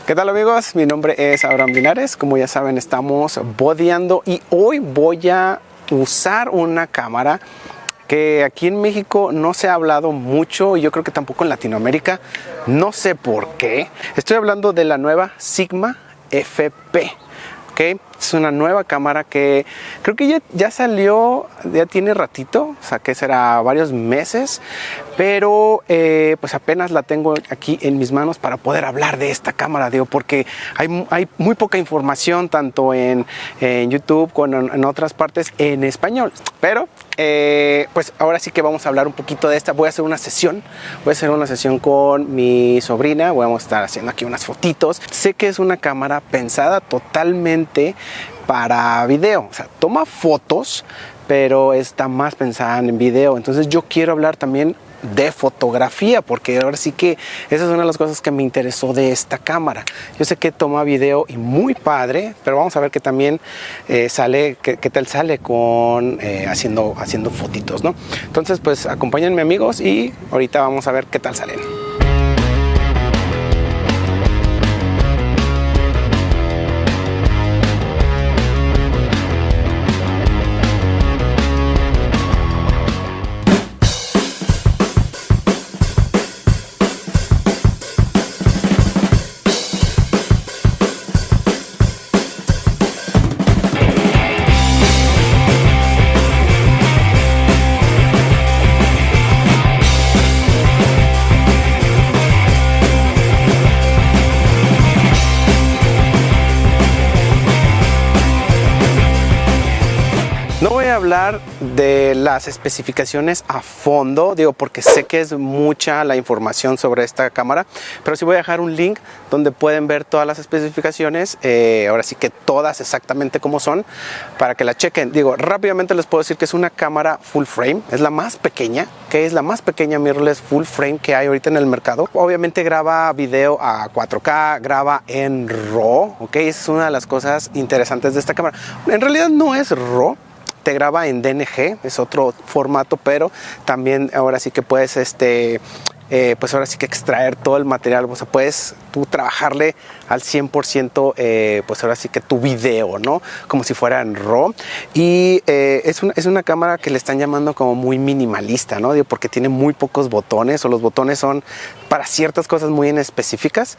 ¿Qué tal amigos? Mi nombre es Abraham Linares. Como ya saben, estamos bodeando y hoy voy a usar una cámara que aquí en México no se ha hablado mucho y yo creo que tampoco en Latinoamérica. No sé por qué. Estoy hablando de la nueva Sigma FP. ¿Okay? Es una nueva cámara que creo que ya salió, ya tiene ratito, o sea que será varios meses, pero pues apenas la tengo aquí en mis manos para poder hablar de esta cámara, digo, porque hay muy poca información tanto en YouTube como en otras partes en español, pero pues ahora sí que vamos a hablar un poquito de esta. Voy a hacer una sesión con mi sobrina, vamos a estar haciendo aquí unas fotitos. Sé que es una cámara pensada totalmente para video, o sea, toma fotos, pero está más pensada en video. Entonces yo quiero hablar también de fotografía, porque ahora sí que esa es una de las cosas que me interesó de esta cámara. Yo sé que toma video y muy padre, pero vamos a ver que también sale, qué tal sale con haciendo fotitos, ¿no? Entonces pues acompáñenme amigos y ahorita vamos a ver qué tal salen. No voy a hablar de las especificaciones a fondo, digo, porque sé que es mucha la información sobre esta cámara, pero sí voy a dejar un link donde pueden ver todas las especificaciones, ahora sí que todas exactamente como son, para que la chequen. Digo, rápidamente les puedo decir que es una cámara full frame, es la más pequeña, mirrorless full frame que hay ahorita en el mercado. Obviamente graba video a 4K, graba en RAW, ¿ok? Esa es una de las cosas interesantes de esta cámara. En realidad no es RAW, te graba en DNG, es otro formato, pero también ahora sí que puedes pues ahora sí que extraer todo el material, o sea, puedes tú trabajarle al 100%, pues ahora sí que tu video, ¿no? Como si fuera en RAW. Y es una cámara que le están llamando como muy minimalista, ¿no? Digo, porque tiene muy pocos botones, o los botones son para ciertas cosas muy en específicas.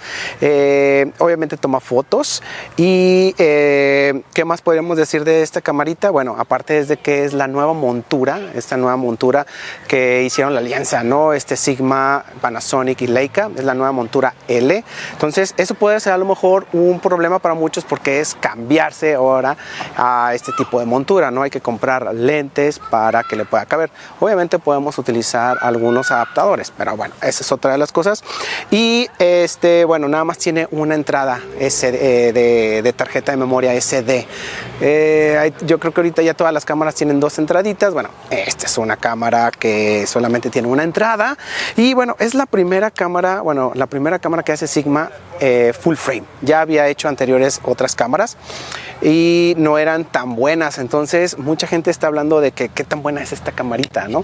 Obviamente toma fotos. Y ¿qué más podríamos decir de esta camarita? Bueno, aparte es de que es la nueva montura, esta nueva montura que hicieron la alianza, ¿no? Sigma, Panasonic y Leica, es la nueva montura L. Entonces eso puede ser a lo mejor un problema para muchos, porque es cambiarse ahora a este tipo de montura, ¿no? Hay que comprar lentes para que le pueda caber. Obviamente podemos utilizar algunos adaptadores, pero bueno, esa es otra de las cosas. Y bueno, nada más tiene una entrada de tarjeta de memoria SD. Yo creo que ahorita ya todas las cámaras tienen dos entraditas. Bueno, esta es una cámara que solamente tiene una entrada. Y bueno, es la primera cámara, que hace Sigma full frame. Ya había hecho anteriores otras cámaras y no eran tan buenas. Entonces mucha gente está hablando de que qué tan buena es esta camarita, ¿no?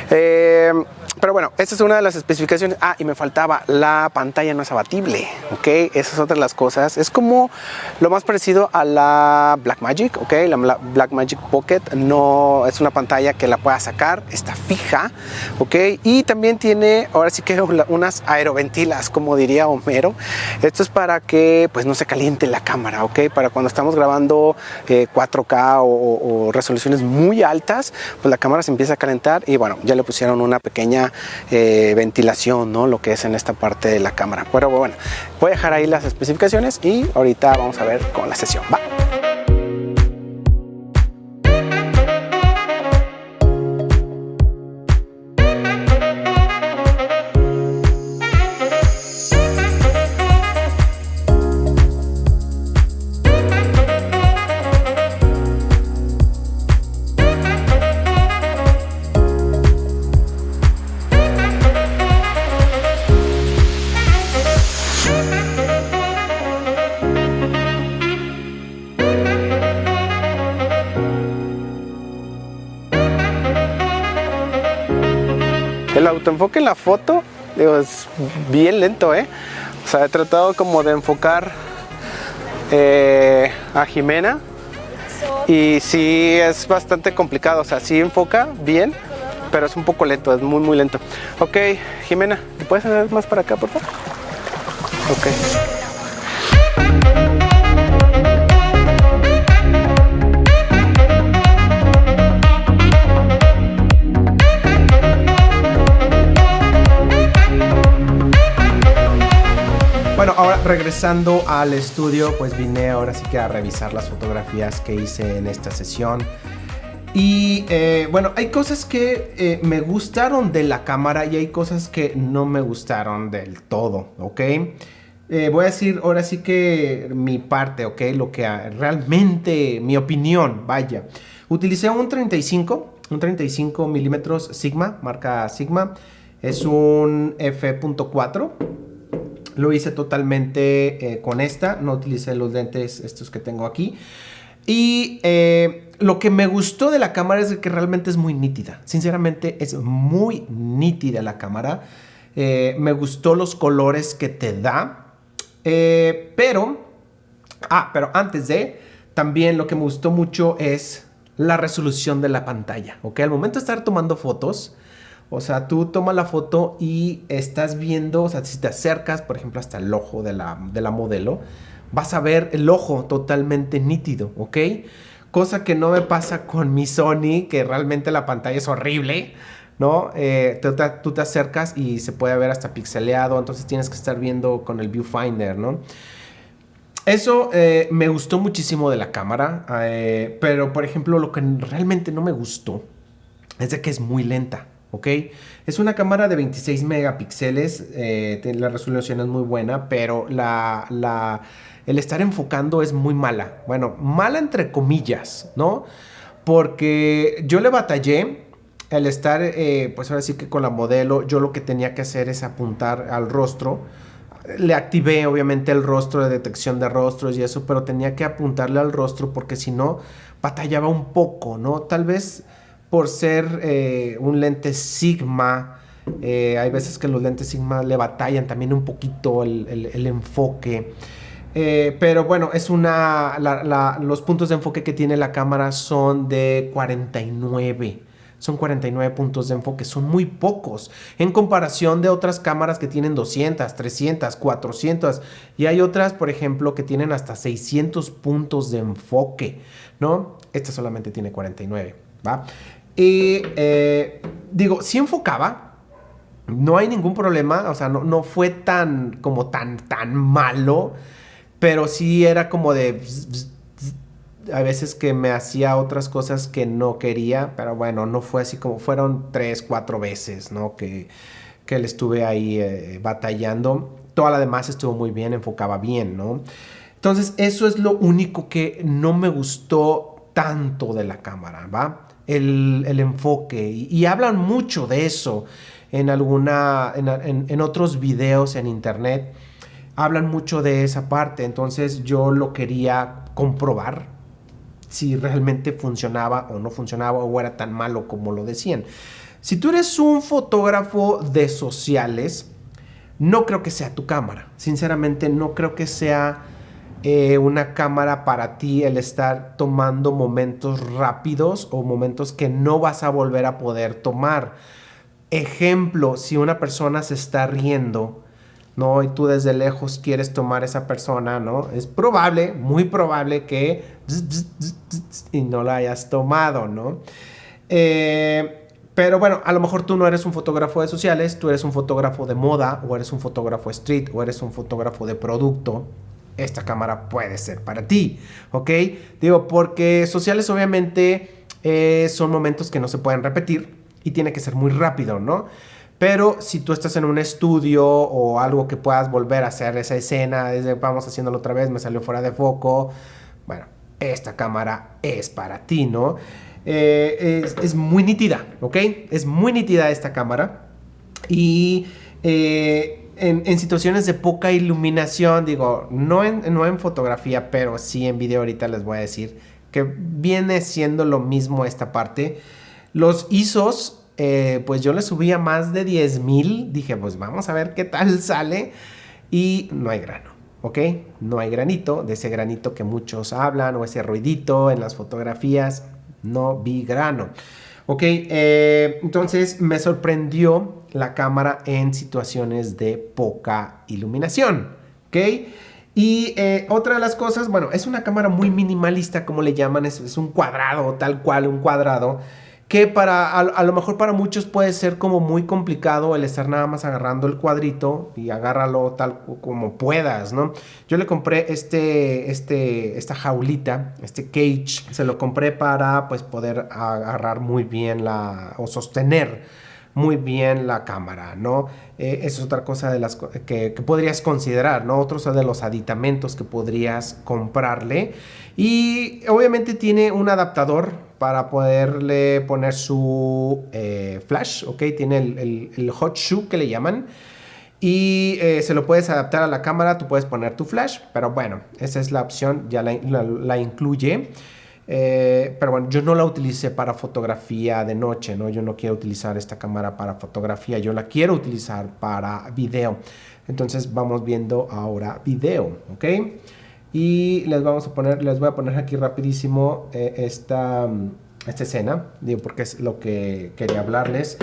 Pero bueno, esta es una de las especificaciones. Ah, y me faltaba, la pantalla no es abatible, ¿ok? Esa es otra de las cosas. Es como lo más parecido a la Blackmagic, ¿ok? La Blackmagic Pocket no es una pantalla que la pueda sacar, está fija, ¿ok? Y también tiene, ahora sí que unas aeroventilas, como diría Homero. Esto es para que pues no se caliente la cámara, ¿ok? Para cuando estamos grabando 4K o resoluciones muy altas, pues la cámara se empieza a calentar. Y bueno, ya le pusieron una pequeña ventilación, ¿no? Lo que es en esta parte de la cámara. Pero bueno, voy a dejar ahí las especificaciones y ahorita vamos a ver con la sesión. Va. El autoenfoque en la foto, digo, es bien lento, ¿eh? O sea, he tratado como de enfocar a Jimena y sí es bastante complicado, o sea, sí enfoca bien, pero es un poco lento, es muy lento. Ok, Jimena, ¿te puedes hacer más para acá, por favor? Ok. Bueno, ahora regresando al estudio, pues vine ahora sí que a revisar las fotografías que hice en esta sesión. Y bueno, hay cosas que me gustaron de la cámara y hay cosas que no me gustaron del todo, ¿ok? Voy a decir ahora sí que mi parte, ¿ok? Lo que realmente, mi opinión, vaya. Utilicé un 35 milímetros Sigma, marca Sigma. Es un f.4. Lo hice totalmente con esta, no utilicé los lentes estos que tengo aquí. Y lo que me gustó de la cámara es que realmente es muy nítida. Sinceramente es muy nítida la cámara. Me gustó los colores que te da. Pero antes de, también lo que me gustó mucho es la resolución de la pantalla. ¿Ok? Al momento de estar tomando fotos, o sea, tú tomas la foto y estás viendo, o sea, si te acercas, por ejemplo, hasta el ojo de la modelo, vas a ver el ojo totalmente nítido, ¿ok? Cosa que no me pasa con mi Sony, que realmente la pantalla es horrible, ¿no? Tú te acercas y se puede ver hasta pixeleado, entonces tienes que estar viendo con el viewfinder, ¿no? Eso me gustó muchísimo de la cámara, pero por ejemplo lo que realmente no me gustó es de que es muy lenta. ¿Ok? Es una cámara de 26 megapíxeles, la resolución es muy buena, pero el estar enfocando es muy mala. Bueno, mala entre comillas, ¿no? Porque yo le batallé al estar, pues ahora sí que con la modelo, yo lo que tenía que hacer es apuntar al rostro. Le activé obviamente el rostro de detección de rostros y eso, pero tenía que apuntarle al rostro porque si no, batallaba un poco, ¿no? Tal vez por ser un lente Sigma, hay veces que los lentes Sigma le batallan también un poquito el enfoque. Pero bueno, es los puntos de enfoque que tiene la cámara son de 49. Son 49 puntos de enfoque, son muy pocos en comparación de otras cámaras que tienen 200, 300, 400 y hay otras, por ejemplo, que tienen hasta 600 puntos de enfoque, ¿no? Esta solamente tiene 49, ¿va? Y digo, sí enfocaba, no hay ningún problema, o sea, no fue tan malo, pero sí era como de a veces que me hacía otras cosas que no quería, pero bueno, no fue así como fueron 3, 4 veces, ¿no? Que le estuve ahí batallando. Toda la demás estuvo muy bien, enfocaba bien, ¿no? Entonces, eso es lo único que no me gustó tanto de la cámara, ¿va? El enfoque. Y hablan mucho de eso en otros videos en internet. Hablan mucho de esa parte. Entonces, yo lo quería comprobar si realmente funcionaba o no funcionaba o era tan malo como lo decían. Si tú eres un fotógrafo de sociales, no creo que sea tu cámara. Sinceramente, no creo que sea una cámara para ti el estar tomando momentos rápidos o momentos que no vas a volver a poder tomar. Ejemplo, si una persona se está riendo, ¿no? Y tú desde lejos quieres tomar a esa persona, ¿no? Es probable, muy probable que y no la hayas tomado, ¿no? Pero bueno, a lo mejor tú no eres un fotógrafo de sociales, tú eres un fotógrafo de moda, o eres un fotógrafo street, o eres un fotógrafo de producto. Esta cámara puede ser para ti, ¿ok? Digo, porque sociales obviamente son momentos que no se pueden repetir y tiene que ser muy rápido, ¿no? Pero si tú estás en un estudio o algo que puedas volver a hacer esa escena, vamos haciéndolo otra vez, me salió fuera de foco, bueno, esta cámara es para ti, ¿no? Es muy nítida, ¿ok? Es muy nítida esta cámara y en situaciones de poca iluminación, digo, no en fotografía, pero sí en video ahorita les voy a decir que viene siendo lo mismo esta parte. Los ISOs, pues yo le subí a más de 10,000, dije pues vamos a ver qué tal sale y no hay grano, ¿ok? No hay granito, de ese granito que muchos hablan o ese ruidito en las fotografías, no vi grano. Ok, entonces me sorprendió la cámara en situaciones de poca iluminación, ¿ok? Y otra de las cosas, bueno, es una cámara muy minimalista, como le llaman, es un cuadrado, tal cual, un cuadrado, que a lo mejor para muchos puede ser como muy complicado el estar nada más agarrando el cuadrito y agárralo tal como puedas, ¿no? Yo le compré esta jaulita, este cage, se lo compré para pues poder agarrar muy bien o sostener muy bien la cámara, ¿no? Eso es otra cosa de las que podrías considerar, ¿no? Otros de los aditamentos que podrías comprarle. Y obviamente tiene un adaptador para poderle poner su flash, ¿ok? Tiene el hot shoe que le llaman. Y se lo puedes adaptar a la cámara, tú puedes poner tu flash, pero bueno, esa es la opción, ya la incluye. Pero bueno, yo no la utilicé para fotografía de noche, ¿no? Yo no quiero utilizar esta cámara para fotografía, yo la quiero utilizar para video. Entonces vamos viendo ahora video, ¿ok? Y les voy a poner aquí rapidísimo esta escena, digo, porque es lo que quería hablarles.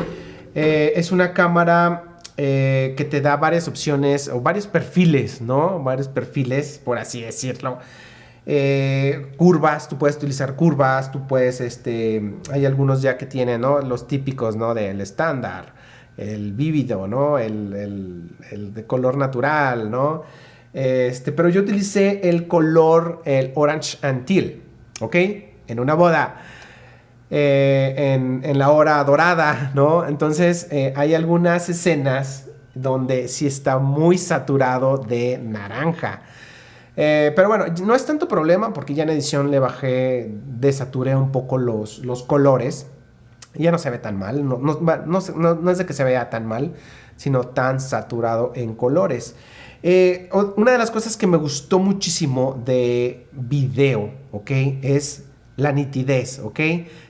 Es una cámara que te da varias opciones o varios perfiles, ¿no? Varios perfiles, por así decirlo. Curvas, tú puedes utilizar curvas, tú puedes, hay algunos ya que tienen, ¿no? Los típicos, ¿no? Del estándar, el vívido, ¿no? El de color natural, ¿no? Pero yo utilicé el color, el orange and teal, ¿ok? En una boda, en la hora dorada, ¿no? Entonces, hay algunas escenas donde sí está muy saturado de naranja. Pero bueno, no es tanto problema porque ya en edición le bajé, desaturé un poco los colores. Y ya no se ve tan mal, no es de que se vea tan mal, sino tan saturado en colores. Una de las cosas que me gustó muchísimo de video, ¿ok? Es la nitidez, ¿ok?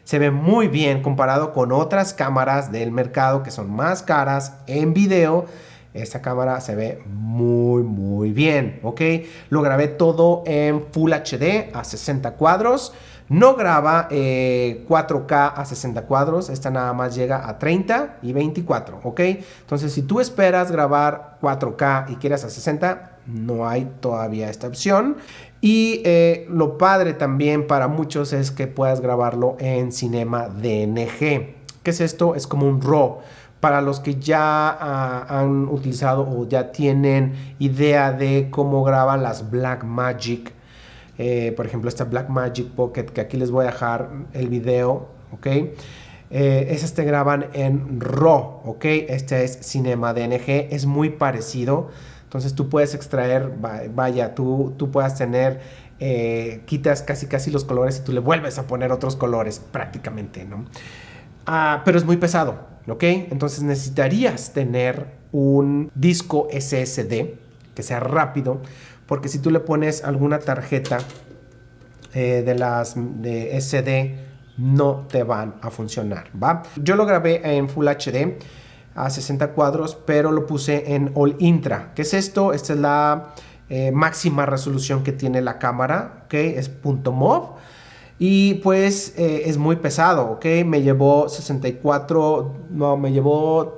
Se ve muy bien comparado con otras cámaras del mercado que son más caras en video. Esta cámara se ve muy bien, ¿ok? Lo grabé todo en Full HD a 60 cuadros. No graba 4K a 60 cuadros. Esta nada más llega a 30 y 24, ¿ok? Entonces, si tú esperas grabar 4K y quieres a 60, no hay todavía esta opción. Y lo padre también para muchos es que puedas grabarlo en Cinema DNG. ¿Qué es esto? Es como un RAW. Para los que ya han utilizado o ya tienen idea de cómo graban las Blackmagic, por ejemplo esta Blackmagic Pocket, que aquí les voy a dejar el video, ¿ok? Esas te graban en RAW, ¿ok? Este es Cinema DNG, es muy parecido. Entonces tú puedes extraer, vaya, tú puedas tener, quitas casi los colores y tú le vuelves a poner otros colores prácticamente, ¿no? Pero es muy pesado, ¿ok? Entonces necesitarías tener un disco SSD que sea rápido, porque si tú le pones alguna tarjeta de SD, no te van a funcionar, ¿va? Yo lo grabé en Full HD a 60 cuadros, pero lo puse en All Intra. ¿Qué es esto? Esta es la máxima resolución que tiene la cámara, ¿ok? Es .mov. Y pues es muy pesado, ¿ok? Me llevó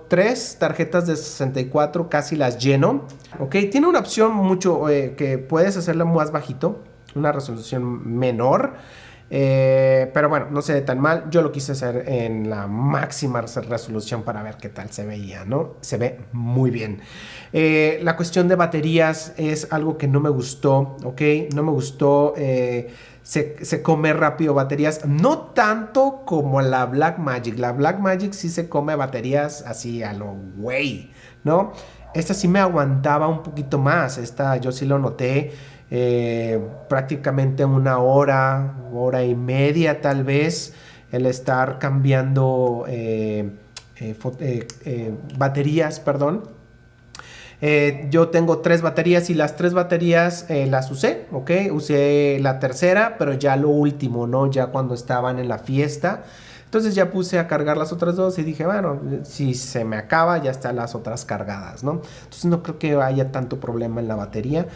3 tarjetas de 64, casi las lleno, ¿ok? Tiene una opción que puedes hacerla más bajito, una resolución menor, pero bueno, no se ve tan mal. Yo lo quise hacer en la máxima resolución para ver qué tal se veía, ¿no? Se ve muy bien. La cuestión de baterías es algo que no me gustó, ¿ok? No me gustó. Se come rápido baterías, no tanto como la Blackmagic. La Blackmagic sí se come baterías así a lo güey, ¿no? Esta sí me aguantaba un poquito más. Esta yo sí lo noté prácticamente una hora y media tal vez, el estar cambiando baterías, perdón. Yo tengo 3 baterías y las 3 baterías las usé, ¿ok? Usé la tercera, pero ya lo último, ¿no? Ya cuando estaban en la fiesta. Entonces ya puse a cargar las otras dos y dije, bueno, si se me acaba ya están las otras cargadas, ¿no? Entonces no creo que haya tanto problema en la batería.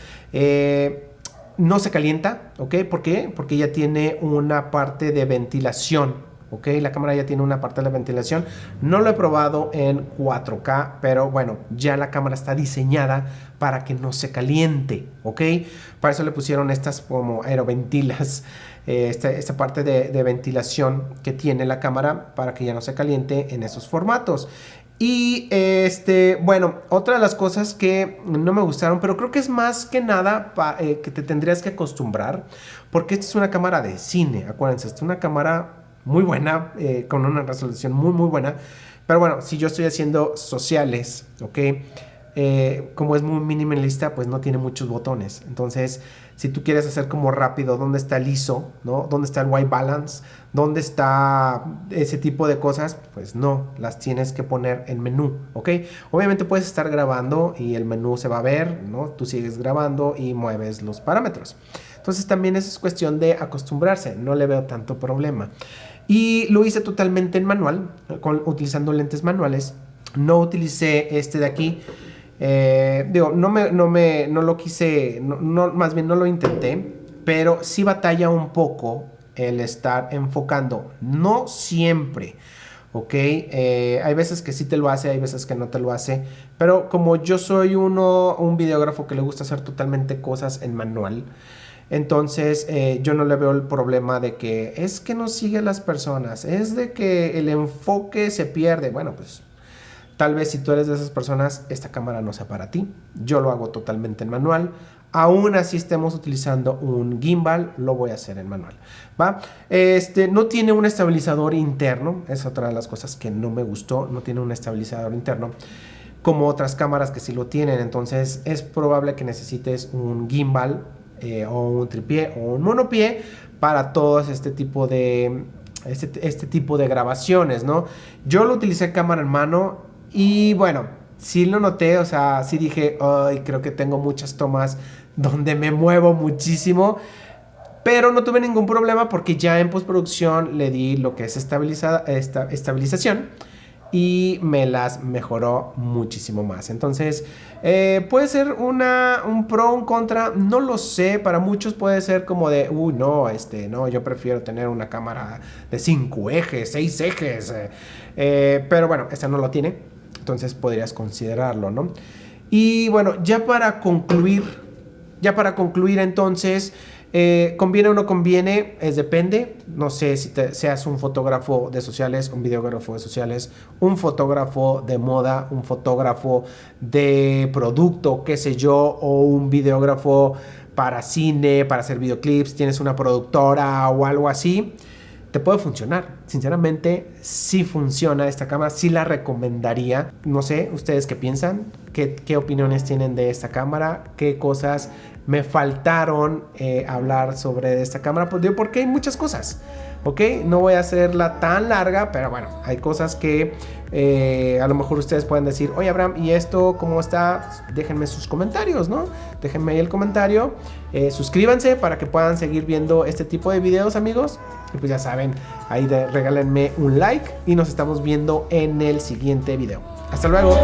No se calienta, ¿ok? ¿Por qué? Porque ya tiene una parte de ventilación. Ok, la cámara ya tiene una parte de la ventilación. No lo he probado en 4K, pero bueno, ya la cámara está diseñada para que no se caliente. Ok, para eso le pusieron estas como aeroventilas, esta parte de ventilación que tiene la cámara para que ya no se caliente en esos formatos. Y bueno, otra de las cosas que no me gustaron, pero creo que es más que nada que te tendrías que acostumbrar, porque esta es una cámara de cine. Acuérdense, esta es una cámara muy buena, con una resolución muy buena. Pero bueno, si yo estoy haciendo sociales, ¿ok? Como es muy minimalista, pues no tiene muchos botones. Entonces, si tú quieres hacer como rápido, ¿dónde está el ISO? ¿No? ¿Dónde está el white balance? ¿Dónde está ese tipo de cosas? Pues no, las tienes que poner en menú, ¿ok? Obviamente puedes estar grabando y el menú se va a ver, ¿no? Tú sigues grabando y mueves los parámetros. Entonces también es cuestión de acostumbrarse, no le veo tanto problema. Y lo hice totalmente en manual, utilizando lentes manuales. No utilicé este de aquí. Digo, no lo quise, más bien no lo intenté, pero sí batalla un poco el estar enfocando. No siempre, ¿ok? Hay veces que sí te lo hace, hay veces que no te lo hace. Pero como yo soy un videógrafo que le gusta hacer totalmente cosas en manual, entonces yo no le veo el problema de que es que no sigue a las personas, es de que el enfoque se pierde. Bueno, pues tal vez si tú eres de esas personas, esta cámara no sea para ti. Yo lo hago totalmente en manual. Aún así estemos utilizando un gimbal, lo voy a hacer en manual, ¿va? No tiene un estabilizador interno, es otra de las cosas que no me gustó, no tiene un estabilizador interno como otras cámaras que sí lo tienen. Entonces es probable que necesites un gimbal, o un tripié o un monopié para todos este tipo de grabaciones, ¿no? Yo lo utilicé cámara en mano y bueno, sí lo noté, o sea, sí dije, ay, creo que tengo muchas tomas donde me muevo muchísimo, pero no tuve ningún problema porque ya en postproducción le di lo que es estabilización y me las mejoró muchísimo más. Entonces puede ser un pro, un contra, no lo sé. Para muchos puede ser como de no, no, yo prefiero tener una cámara de 5 ejes, 6 ejes, pero bueno, esta no lo tiene, entonces podrías considerarlo, ¿no? Y bueno, ya para concluir entonces, ¿conviene o no conviene? Depende. No sé si seas un fotógrafo de sociales, un videógrafo de sociales, un fotógrafo de moda, un fotógrafo de producto, qué sé yo, o un videógrafo para cine, para hacer videoclips, tienes una productora o algo así. Te puede funcionar, sinceramente sí funciona esta cámara, sí la recomendaría. No sé, ¿ustedes qué piensan? ¿Qué opiniones tienen de esta cámara? ¿Qué cosas me faltaron hablar sobre esta cámara? Pues digo, porque hay muchas cosas, ¿ok? No voy a hacerla tan larga, pero bueno, hay cosas que a lo mejor ustedes pueden decir, oye Abraham, ¿y esto cómo está? Déjenme sus comentarios, ¿no? Déjenme ahí el comentario, suscríbanse para que puedan seguir viendo este tipo de videos, amigos. Y pues ya saben, ahí regálenme un like y nos estamos viendo en el siguiente video. Hasta luego.